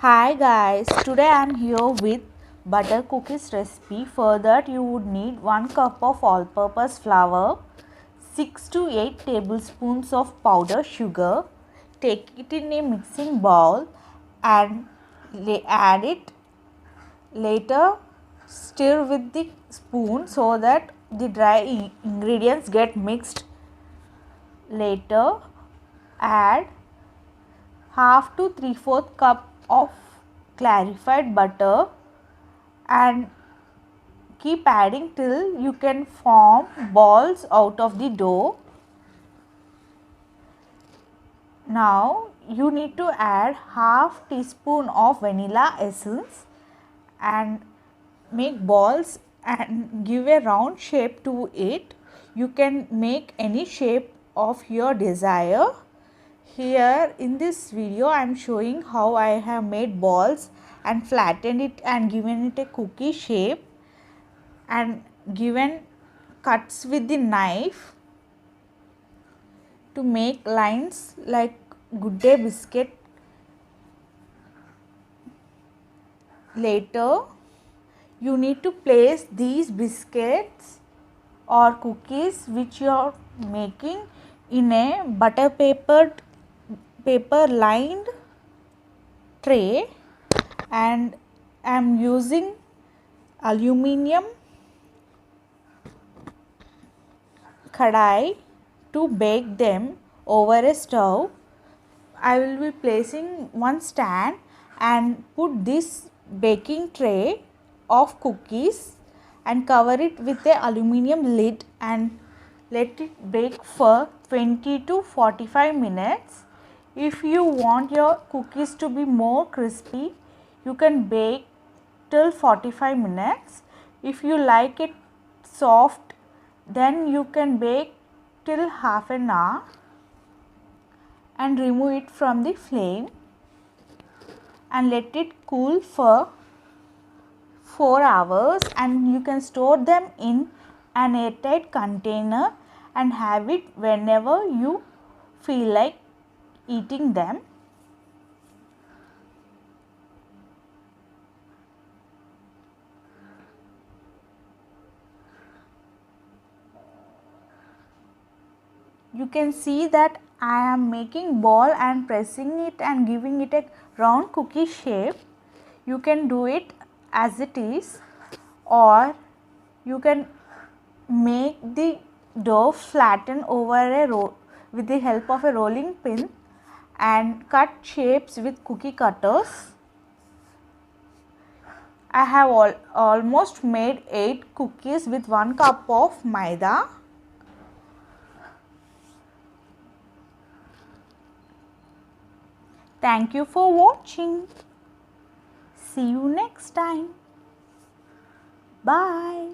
Hi guys, today I am here with butter cookies recipe. For that you would need 1 cup of all-purpose flour, 6 to 8 tablespoons of powdered sugar. Take it in a mixing bowl and add it. Later stir with the spoon so that the dry ingredients get mixed. Later add half to 3/4 cup of clarified butter and keep adding till you can form balls out of the dough. Now you need to add half teaspoon of vanilla essence and make balls and give a round shape to it. You can make any shape of your desire. Here in this video I am showing how I have made balls and flattened it and given it a cookie shape and given cuts with the knife to make lines like Good Day biscuit. Later you need to place these biscuits or cookies which you are making in a butter paper lined tray, and I am using aluminium kadai to bake them over a stove. I will be placing one stand and put this baking tray of cookies and cover it with a aluminium lid and let it bake for 20 to 45 minutes. If you want your cookies to be more crispy, you can bake till 45 minutes. If you like it soft, then you can bake till half an hour and remove it from the flame and let it cool for 4 hours, and you can store them in an airtight container and have it whenever you feel like eating them. You can see that I am making ball and pressing it and giving it a round cookie shape. You can do it as it is, or you can make the dough flatten over a roll with the help of a rolling pin and cut shapes with cookie cutters. I have almost made 8 cookies with 1 cup of maida. Thank you for watching. See you next time. Bye.